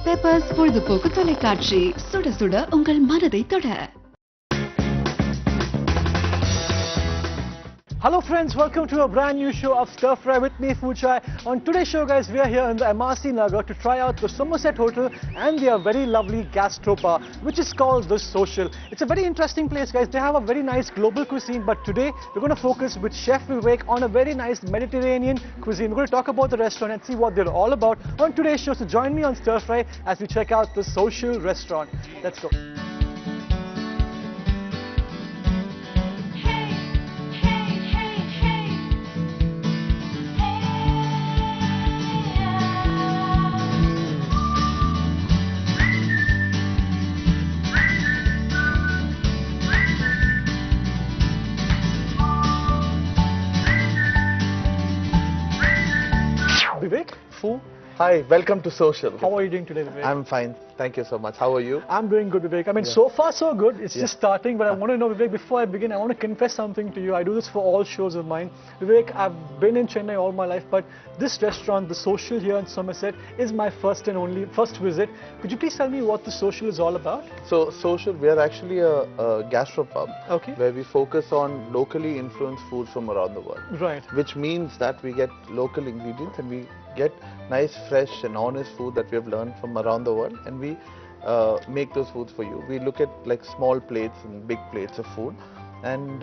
Peppers பொழுதுபோக்கு தொலைக்காட்சி சுட சுட உங்கள் மனதை தொட. Hello friends, welcome to a brand new show of Stir Fry with me, Food Chai. On today's show guys, we are here in the MRC Nagar to try out the Somerset Hotel and their very lovely gastro-bar, which is called The Social. It's a very interesting place guys. They have a very nice global cuisine, but today we're going to focus with Chef Vivek on a very nice Mediterranean cuisine. We're going to talk about the restaurant and see what they're all about on today's show. So join me on Stir Fry as we check out The Social restaurant. Let's go. Vivek, Fu, Hi, welcome to Social. how are you doing today, Vivek? I'm fine. Thank you so much. How are you? I'm doing good, Vivek. I mean, so far so good. It's just starting, but I want to know, Vivek, before I begin, I want to confess something to you. I do this for all shows of mine. Vivek, I've been in Chennai all my life, but this restaurant, The Social here in Somerset, is my first visit. Could you please tell me what The Social is all about? So, Social, we are actually a gastropub Okay. where we focus on locally influenced foods from around the world. Right. Which means that we get local ingredients and we get nice, fresh and honest food that we have learned from around the world, and we make those foods for you. We look at like small plates and big plates of food, and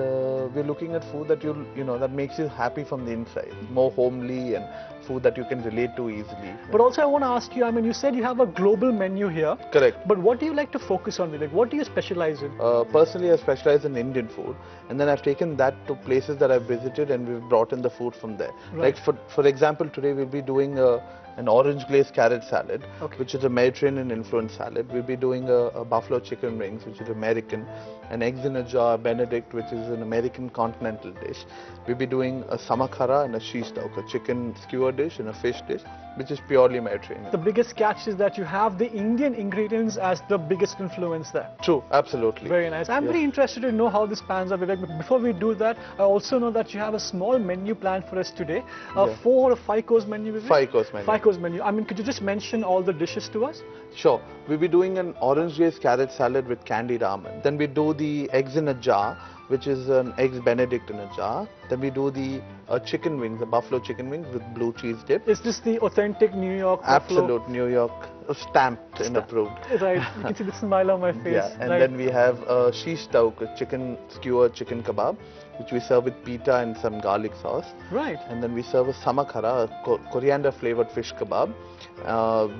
we're looking at food that you know that makes you happy from the inside, more homely and food that you can relate to easily. But also I want to ask you, I mean, you said you have a global menu here. Correct. But what do you like to focus on, Vivek? What do you specialize in? Personally, I specialize in Indian food, and then I've taken that to places that I've visited, and we've brought in the food from there. Right. Like for example, today we'll be doing an orange glazed carrot salad, Okay. which is a Mediterranean influenced salad. We'll be doing a buffalo chicken wings, which is American, an eggs in a jar Benedict, which is an American continental dish. We'll be doing a samakhara and a shish tauk, a chicken skewer dish and a fish dish, which is purely Mediterranean. The biggest catch is that you have the Indian ingredients as the biggest influence there. True, absolutely. Very nice. I'm very interested to know how this pans out, Vivek. But before we do that, I also know that you have a small menu planned for us today. A 4 or 5 course menu, Vivek? 5-course menu. 5 course menu. I mean, could you just mention all the dishes to us? Sure. We'll be doing an orange glazed carrot salad with candied almond. Then we do the eggs in a jar, which is an eggs Benedict in a jar. Then we do the chicken wings, the buffalo chicken wings with blue cheese dip. Is this the authentic New York buffalo? Absolute New York, stamped and approved. Right. You can see the smile on my face. Yeah, and right. then we have a shish tauk, a chicken skewer chicken kebab, which we serve with pita and some garlic sauce. Right. And then we serve a samakhara, a coriander flavored fish kebab,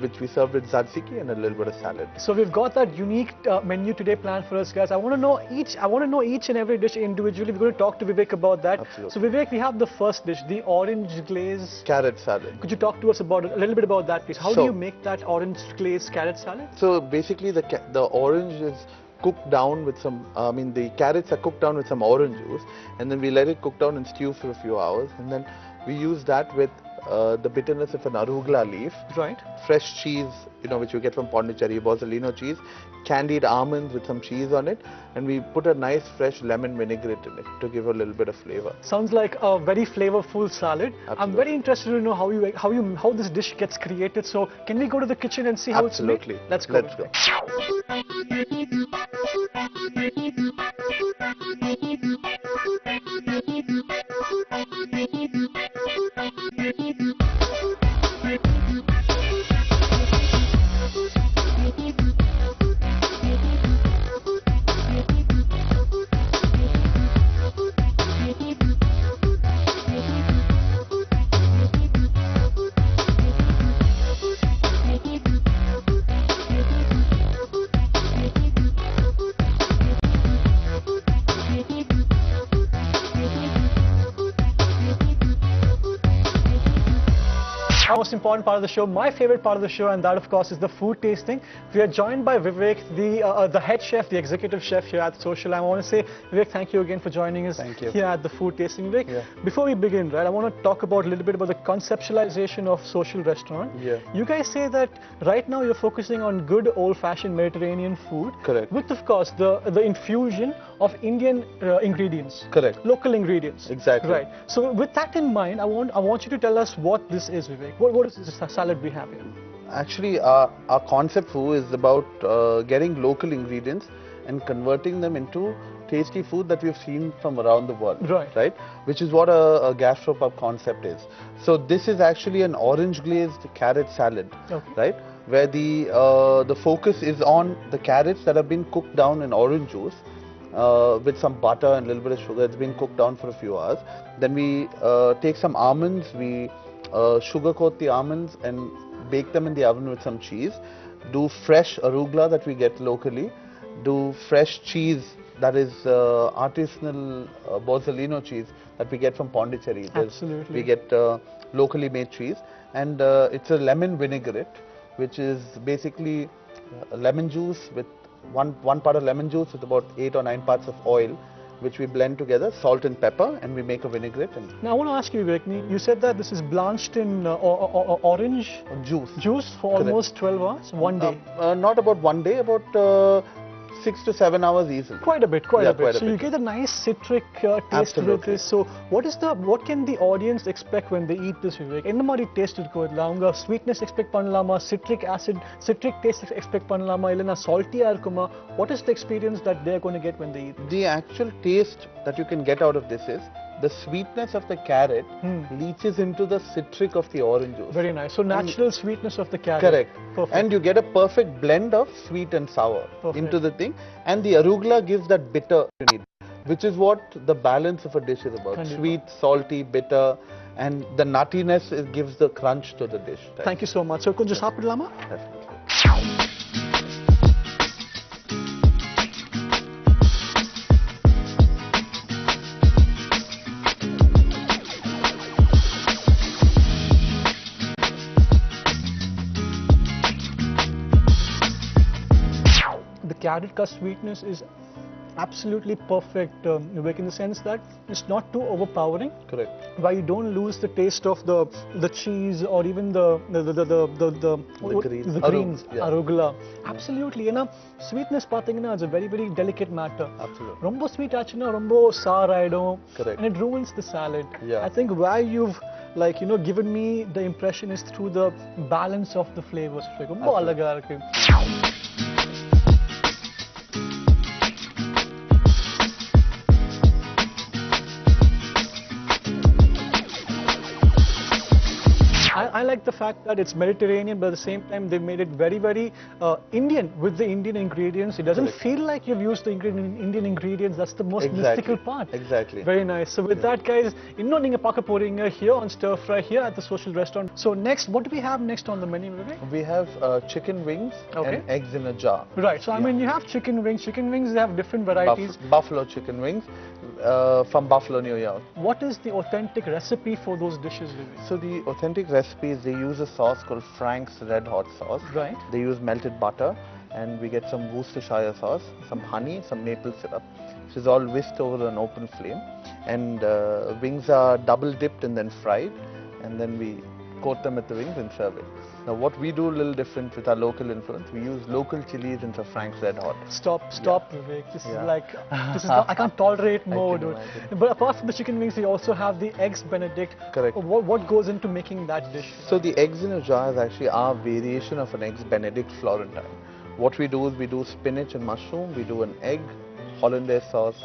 which we serve with tzatziki and a little bit of salad. So we've got that unique menu today planned for us, guys. I want to know each and every dish individually. We're going to talk to Vivek about that. Absolutely. So Vivek, we have the first dish, the orange glaze Carrot salad. Could you talk to us about a little bit about that, please? How do you make that orange glazed carrot salad? So basically the orange is cooked down with some, the carrots are cooked down with some orange juice, and then we let it cook down and stew for a few hours, and then we use that with the bitterness of an arugula leaf, Right. fresh cheese, which you get from Pondicherry, Bozzolino cheese, candied almonds with some cheese on it, and we put a nice fresh lemon vinaigrette in it to give a little bit of flavor. Sounds like a very flavorful salad. I'm Absolutely. very interested to know how this dish gets created. So can we go to the kitchen and see how Absolutely. it's made? Let's go. Let's go. Most important part of the show, my favorite part of the show, and that of course is the food tasting. We are joined by Vivek, the head chef, the executive chef here at Social. I want to say, Vivek, thank you again for joining us here at the food tasting. Vivek, before we begin, right, I want to talk about a little bit about the conceptualization of Social restaurant. You guys say that right now you're focusing on good old-fashioned Mediterranean food. Correct. With, of course, the infusion of Indian ingredients. Correct. Local ingredients. Exactly. Right. So with that in mind, I want you to tell us what this is, Vivek. What is this salad we have here? Actually, our concept food is about getting local ingredients and converting them into tasty food that we've seen from around the world. Right. Which is what a gastropub concept is. So this is actually an orange glazed carrot salad. Okay. Right? Where the focus is on the carrots that have been cooked down in orange juice with some butter and a little bit of sugar. It's been cooked down for a few hours. Then we take some almonds, we sugar coat the almonds and bake them in the oven with some cheese. Do fresh arugula that we get locally. Do fresh cheese that is artisanal Bozzolino cheese that we get from Pondicherry. Absolutely. We get locally made cheese, and it's a lemon vinaigrette, which is basically lemon juice with one part of lemon juice with about 8 or 9 parts of oil, which we blend together, salt and pepper, and we make a vinaigrette. And Now I want to ask you, Vivek, you said that this is blanched in orange juice for almost 12 hours, one day. Not about one day, about 6 to 7 hours easily. Quite a bit. So bit. you get a nice citric taste with Absolutely. this. So what can the audience expect when they eat this, Vivek? என்ன மாதிரி taste இருக்கும் இதுல? அவங்க sweetness expect பண்ணலாமா, citric taste expect பண்ணலாமா, இல்லனா salty-ஆ இருக்குமா? What is the experience that they are going to get when they eat? The actual taste that you can get out of this is the sweetness of the carrot leaches into the citric of the orange juice. Very nice. So natural sweetness of the carrot. Correct. Perfect. And you get a perfect blend of sweet and sour into the thing, and the arugula gives that bitter you need, which is what the balance of a dish is about. Kandipa. Sweet, salty, bitter, and the nuttiness gives the crunch to the dish. Thank you so much. So கொஞ்சம் சாப்பிடலாமா? Definitely. Carrot ka sweetness is absolutely perfect, Vivek, in the sense that it's not too overpowering. Correct. Why you don't lose the taste of the cheese or even the greens, arugula. Absolutely. You know, sweetness பாத்தீங்கன்னா is a very very delicate matter. Absolutely. ரொம்ப sweet ஆச்சுன்னா ரொம்ப sour ஆயிடும். Correct. And it ruins the salad. Yeah. I think why you've given me the impression is through the balance of the flavors. ரொம்ப அழகா இருக்கு. I like the fact that it's Mediterranean, but at the same time they've made it very, very Indian with the Indian ingredients. It doesn't feel like you've used the Indian ingredients. That's the most mystical part. Exactly. Very nice. So with that, guys, இன்னும் நீங்க பார்க்க போறீங்க here on Stir Fry here at the Social Restaurant. So next, what do we have next on the menu, Vivek? We have chicken wings and eggs in a jar. Right. So I mean, you have chicken wings. Chicken wings, they have different varieties. Buffalo chicken wings from Buffalo, New York. What is the authentic recipe for those dishes, Vivek? So the authentic recipe is they use a sauce called Frank's Red Hot sauce. Right. They use melted butter, and we get some Worcestershire sauce, some honey, some maple syrup, which is all whisked over an open flame. And wings are double dipped and then fried, and then we coat them with the wings and serve it. Now what we do a little different with our local influence, we use local chilies instead of Frank's Red Hot. Stop, Vivek. This is like, I can't tolerate more, dude. But apart from the chicken wings, we also have the eggs Benedict. Correct. What goes into making that dish? So the eggs in a jar is actually our variation of an eggs Benedict Florentine. What we do is we do spinach and mushroom, we do an egg, hollandaise sauce,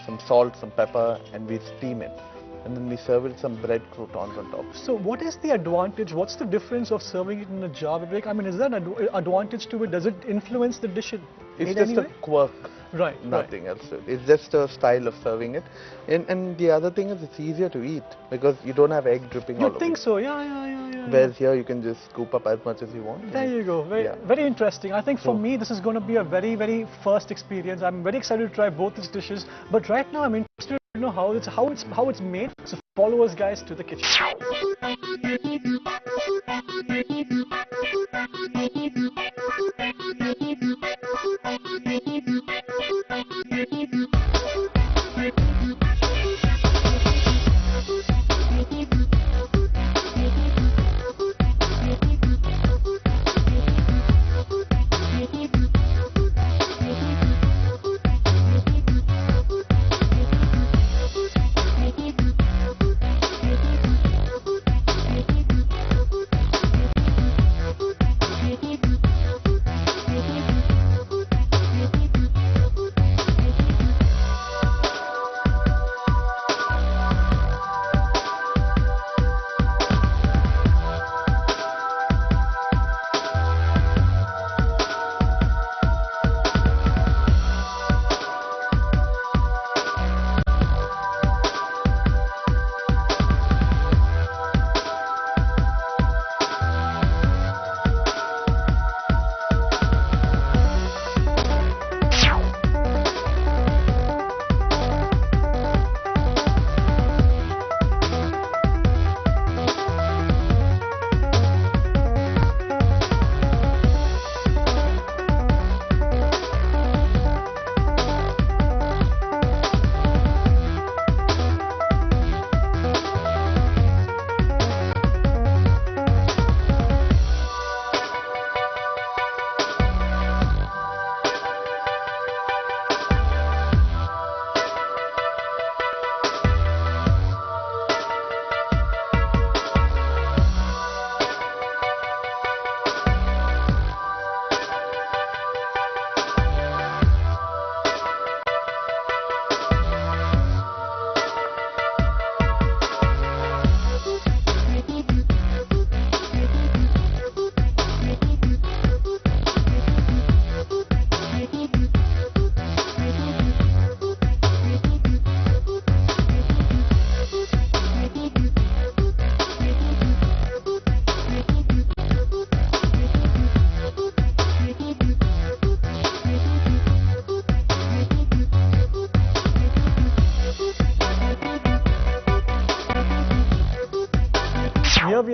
some salt, some pepper, and we steam it. And then we serve it with some bread croutons on top. So what is the advantage? What's the difference of serving it in a jar, Vivek? I mean, is there an advantage to it? Does it influence the dish? It's just a quirk. Right. Nothing else. It's just a style of serving it. And the other thing is it's easier to eat because you don't have egg dripping all over. You think so? Yeah. Whereas here you can just scoop up as much as you want. There you go. Very interesting. I think for me this is going to be a very, very first experience. I'm very excited to try both these dishes. But right now I'm interested to know how it's made. So follow us, guys, to the kitchen.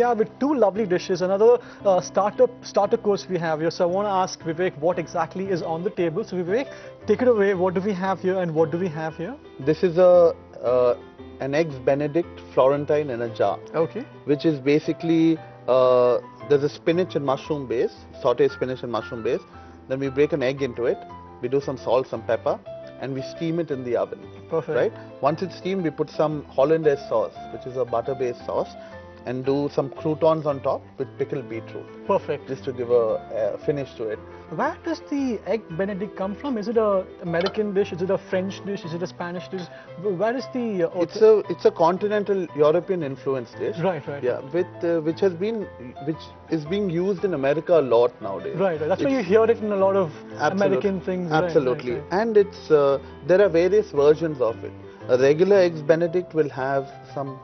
are with two lovely dishes. Another starter course we have here. So I want to ask Vivek what exactly is on the table. So Vivek, take it away. What do we have here and what do we have here? This is an eggs Benedict Florentine in a jar. Okay. Which is basically there's a spinach and mushroom base, sauteed spinach and mushroom base. Then we break an egg into it. We do some salt, some pepper, and we steam it in the oven. Perfect. Right? Once it's steamed, we put some hollandaise sauce, which is a butter-based sauce, and do some croutons on top with pickled beetroot. Perfect. Just to give a finish to it. Where does the egg Benedict come from? Is it a American dish? Is it a French dish? Is it a Spanish dish? Where is the? It's a continental European influence dish. Right, right. Yeah, which is being used in America a lot nowadays. Right, right. That's why you hear it in a lot of American things. Absolutely, right, right. And it's there are various versions of it. A regular eggs Benedict will have some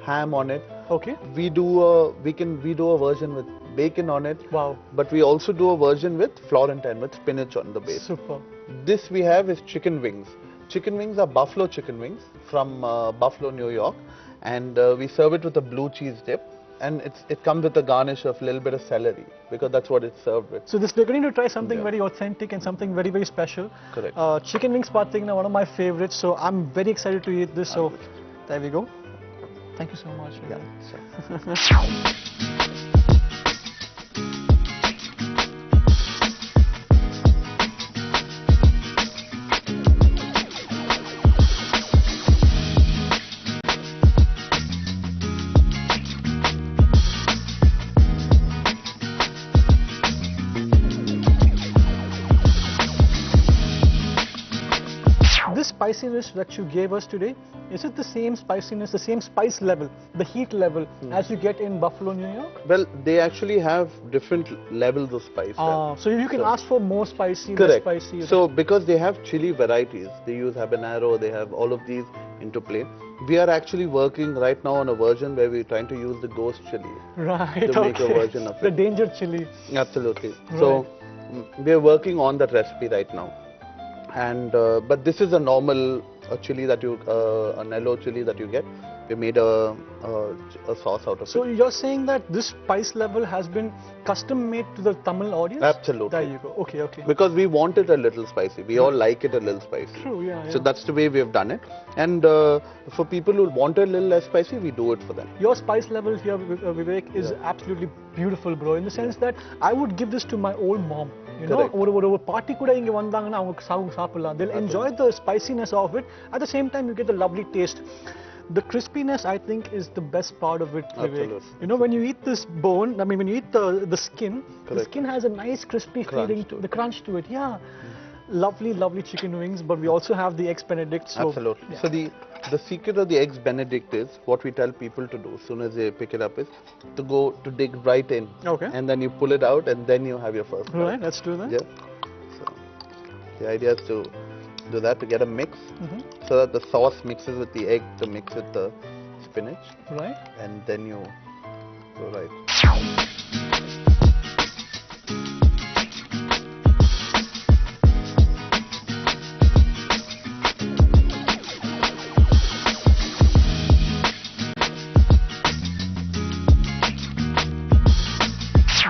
ham on it. Okay. We do a version with bacon on it. Wow. But we also do a version with Florentine, with spinach on the base. Super. This we have is chicken wings. Chicken wings are buffalo chicken wings from Buffalo, New York, and we serve it with a blue cheese dip. And it comes with a garnish of a little bit of celery, because that's what it's served with. So we're going to try something very authentic and something very, very special. Correct. Chicken wings pathina, one of my favorites. So I'm very excited to eat this. So there we go. Thank you so much. Yeah, sure. This spiciness that you gave us today, is it the same spiciness, the same spice level, the heat level as you get in Buffalo, New York? Well, they actually have different levels of spice. So you can ask for more spicy, correct. less spicy. So because they have chili varieties, they use habanero, they have all of these into play. We are actually working right now on a version where we're trying to use the ghost chili right, to make a version of it. The danger chili. Absolutely. Right. So we are working on that recipe right now. And but this is a normal chili that you, a Nello chili that you get. We made a sauce out of it. So you're saying that this spice level has been custom made to the Tamil audience? Absolutely. There you go. Okay, okay. Because we want it a little spicy. We all like it a little spicy. True, yeah. So that's the way we have done it. And for people who want it a little less spicy, we do it for them. Your spice level here, Vivek, is absolutely beautiful, bro. In the sense that I would give this to my old mom. You know, ஒரு party கூட இங்க வந்தாங்கன்னா அவங்க சாப்பிடலாம். They'll enjoy the spiciness of it. At the same time, you get the lovely taste. The crispiness, I think, is the best part of it, Vivek. You know, when you eat this bone, I mean, when you eat the skin, the skin has a nice crispy feeling to the crunch to it. Yeah. Lovely, lovely chicken wings, but we also have the eggs Benedict. So, absolutely. Yeah. So the secret of the eggs Benedict is what we tell people to do as soon as they pick it up is to dig right in. Okay. And then you pull it out and then you have your first bite. Right, let's do that. Yeah. So the idea is to do that to get a mix so that the sauce mixes with the egg to mix with the spinach. Right. And then you go right.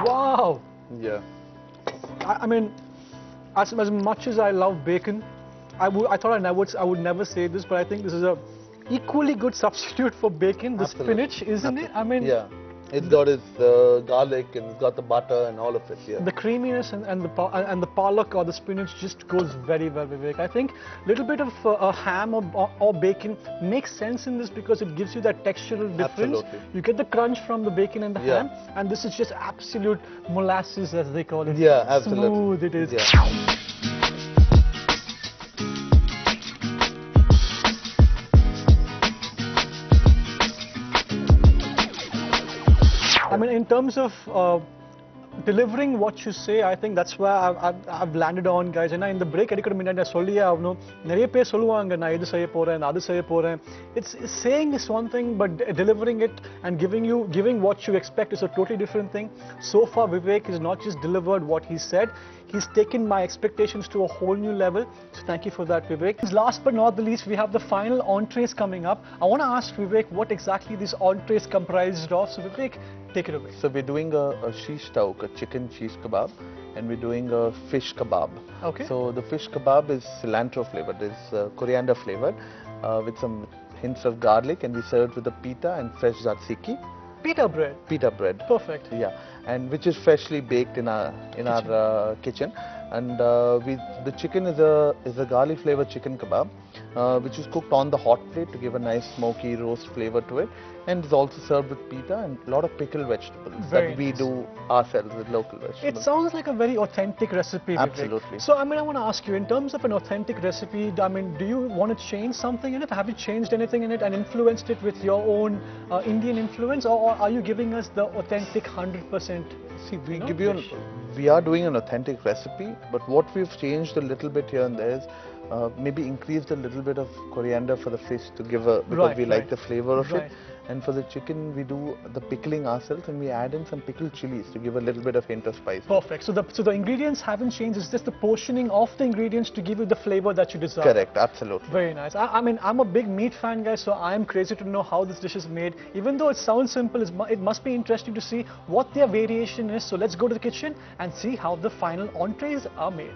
Wow. Yeah. I mean, as much as I love bacon, I thought I would never say this, but I think this is a equally good substitute for bacon. The spinach, isn't it? I mean, yeah, it's got its garlic and it's got the butter and all of it. Yeah. The creaminess and the palak or the spinach just goes very well, Vivek. I think a little bit of a ham or bacon makes sense in this because it gives you that textural difference. Absolutely. You get the crunch from the bacon and the ham, and this is just absolute molasses, as they call it. Yeah, absolutely. Smooth it is. Yeah. I mean, in terms of delivering what you say, I think that's where I've landed on, guys. And in the break, I could minute it's saying is one thing, but delivering it and giving what you expect is a totally different thing. So far, Vivek has not just delivered what he said, he's taken my expectations to a whole new level. So thank you for that, Vivek. Last but not the least, we have the final entrees coming up. I want to ask Vivek what exactly these entrees comprised of. So Vivek, take it away. So we're doing a shish tauk, a chicken shish kebab, and we're doing a fish kebab. Okay. So the fish kebab is cilantro flavored, is coriander flavored, with some hints of garlic, and we serve it with a pita and fresh tzatziki. Pita bread. Pita bread. Perfect. Yeah, and which is freshly baked in our kitchen. And the chicken is a garlic flavored chicken kebab, which is cooked on the hot plate to give a nice smoky roast flavor to it, and is also served with pita and a lot of pickled vegetables that we do ourselves with local vegetables. It sounds like a very authentic recipe, Vivek. Absolutely. So I want to ask you, in terms of an authentic recipe, do you want to change something in it? Have you changed anything in it and influenced it with your own Indian influence, or are you giving us the authentic 100%? See, we are doing an authentic recipe, but what we've changed a little bit here and there is maybe increased a little bit of coriander for the fish to give because we like the flavor of it. And for the chicken, we do the pickling ourselves, and we add in some pickled chilies to give a little bit of hint of spice. Perfect. So the ingredients haven't changed. It's just the portioning of the ingredients to give you the flavor that you desire. Correct. Absolutely. Very nice. I'm a big meat fan, guys, so I'm crazy to know how this dish is made. Even though it sounds simple, it must be interesting to see what their variation is. So let's go to the kitchen and see how the final entrees are made.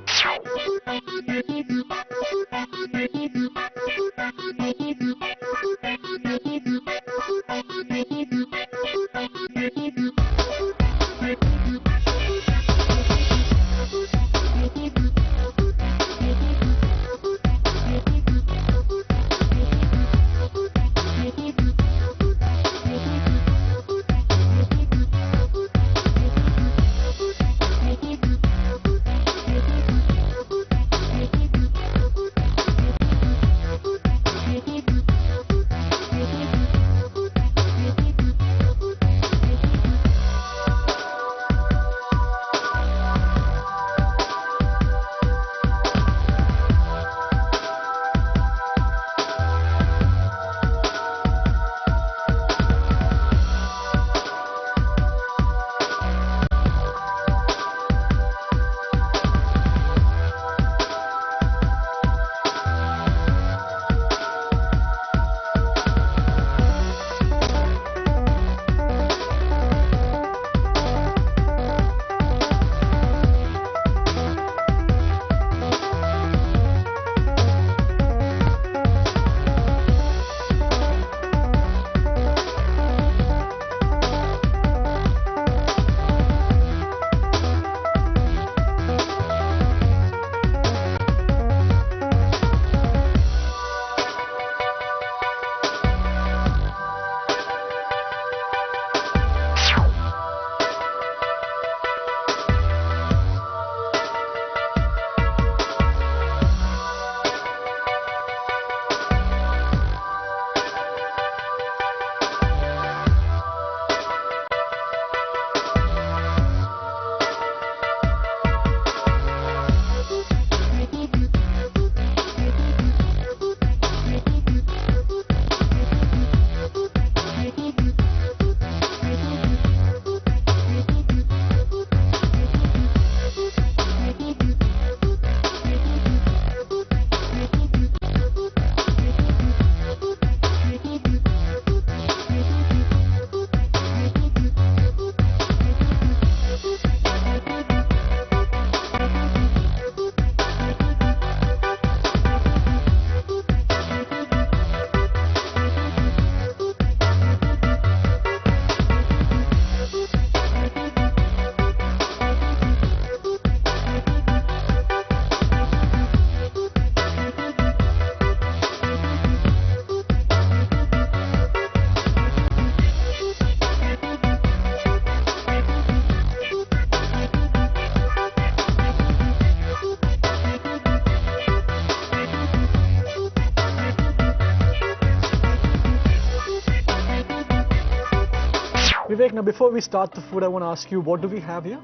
Vivek, now before we start the food, I want to ask you, what do we have here?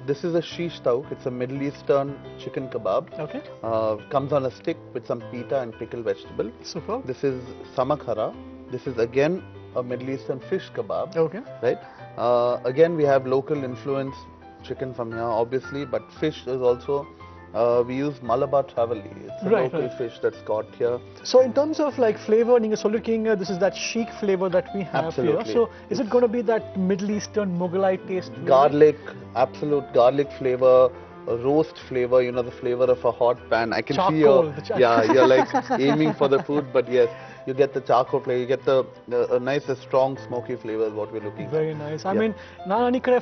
This is a shish tauk. It's a Middle Eastern chicken kebab. Okay. Comes on a stick with some pita and pickled vegetable. Super. This is samakhara. This is again a Middle Eastern fish kebab. Okay. Right. Again, we have local influence chicken from here, obviously, but fish is also. We use Malabar Travali. It's a local fish that's caught here. So in terms of like flavor, this is that chic flavor that we have Absolutely. here. So is it going to be that Middle Eastern Mughalite taste? Garlic, absolute garlic flavor, roast flavor, you know, the flavor of a hot pan. I can see you're like aiming for the food, but yes, you get the charcoal flavor, you get the nice, strong, smoky flavor is what we're looking for. Very nice. I mean,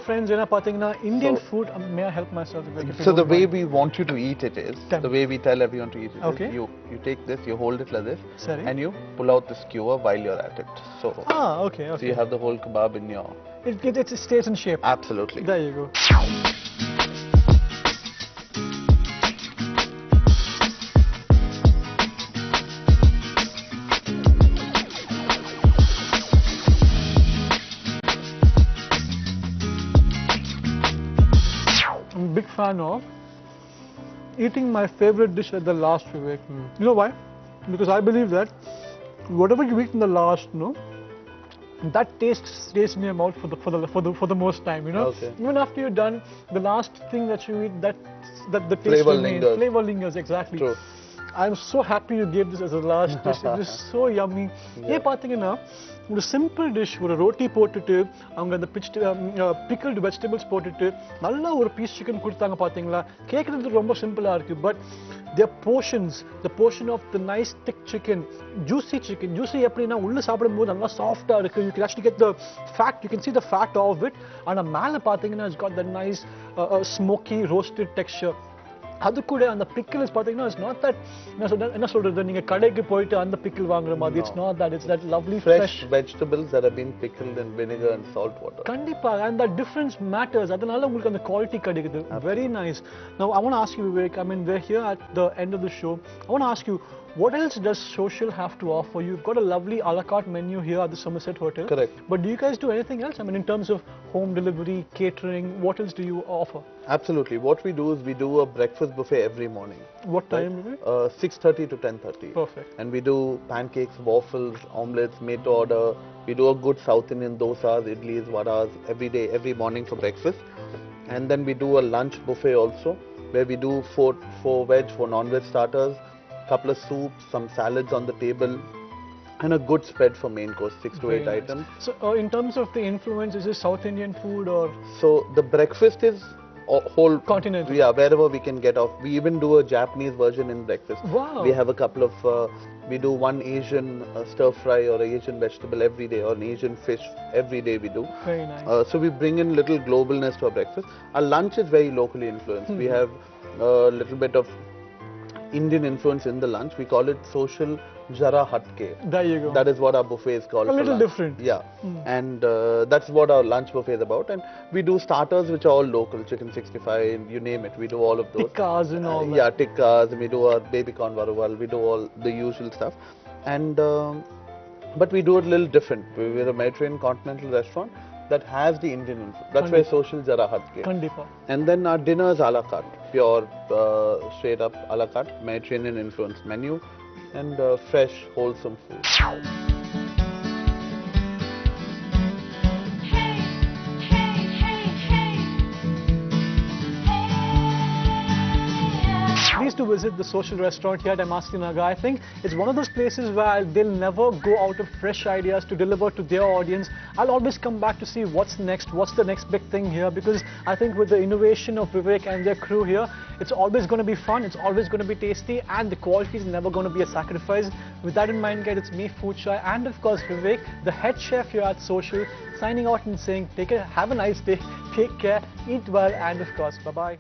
friends, Indian food, may I help myself? So the way we want you to eat it is, the way we tell everyone to eat it Okay. is, you take this, you hold it like this, Sorry. and you pull out the skewer while you're at it. So, okay. so you have the whole kebab in your... It stays in shape. Absolutely. There you go. I'm a big fan of eating my favorite dish at the last, Vivek. You know why? Because I believe that whatever you eat in the last, that taste stays in your mouth for the most time. Okay. Even after you're done, the last thing that you eat, that the taste Flavor remains. lingers. Flavor lingers, exactly. True. I'm so happy you gave this as a last dish. It was so yummy. Yeah. ஒரு simple dish, ஒரு ரோட்டி போட்டுட்டு அவங்க அந்த pickled vegetables போட்டுட்டு நல்லா ஒரு piece chicken கொடுத்தாங்க பார்த்தீங்களா. கேட்குறது ரொம்ப சிம்பிளாக இருக்கு, but their portions, the portion of the nice thick chicken, juicy chicken. Juicy எப்படின்னா உள்ள சாப்பிடும்போது நல்லா சாஃப்டா இருக்கு. You can actually get the fat, you can see the fat of it. ஆனா மேல பார்த்தீங்கன்னா it's got that nice smoky roasted texture. அது கூட அந்த pickle is பார்த்தீங்கன்னா it's not that என்ன சொல்றது, நீங்க கடைக்கு போயிட்டு அந்த pickle வாங்குற மாதிரி. It's not that, it's that lovely fresh vegetables that have been pickled in vinegar and salt water. கண்டிப்பா, and that difference matters. அதனால உங்களுக்கு அந்த quality கிடைக்குது. Very nice. Now I want to ask you, Vivek, I mean, we're here at the end of the show. I want to ask you, what else does Social have to offer? You've got a lovely a la carte menu here at the Somerset Hotel. Correct. But do you guys do anything else? I mean, in terms of home delivery, catering, what else do you offer? Absolutely. What we do is we do a breakfast buffet every morning. What time, Vivek? 6:30 to 10:30. Perfect. And we do pancakes, waffles, omelets made to order. We do a good South Indian dosas, idlis, vadas every day, every morning for breakfast. And then we do a lunch buffet also, where we do four veg, 4 non-veg starters, couple of soups, some salads on the table, and a good spread for main course, 6 to 8 items. So in terms of the influence, is it South Indian food or? So the breakfast is whole continental. Yeah, wherever we can get off. We even do a Japanese version in breakfast. Wow. We have a couple of, we do one Asian stir fry or Asian vegetable every day, or an Asian fish every day we do. Very nice. So we bring in little globalness to our breakfast. Our lunch is very locally influenced. We have a little bit of Indian influence in the lunch. We call it Social Jara Hatke. There you go. That is what our buffet is called. A little different. Yeah. And that's what our lunch buffet is about. And we do starters which are all local, chicken 65, you name it. We do all of those. Tikkas and all that. Yeah, tikkas. And we do our baby corn varuval. We do all the usual stuff. And but we do it a little different. We're a Mediterranean continental restaurant that has the Indian influence. That's why Social Jara Hatke. Kandipa. And then our dinner is a la carte, pure straight up a la carte, Mediterranean influenced menu, and fresh, wholesome food. Please to visit the Social restaurant here at MRC Naga. I think it's one of those places where they'll never go out of fresh ideas to deliver to their audience. I'll always come back to see what's next, what's the next big thing here, because I think with the innovation of Vivek and their crew here, it's always going to be fun, it's always going to be tasty, and the quality is never going to be a sacrifice. With that in mind, guys, it's me, Food Chai, and of course Vivek, the head chef here at Social, signing out and saying, have a nice day, take care, eat well, and of course, bye-bye.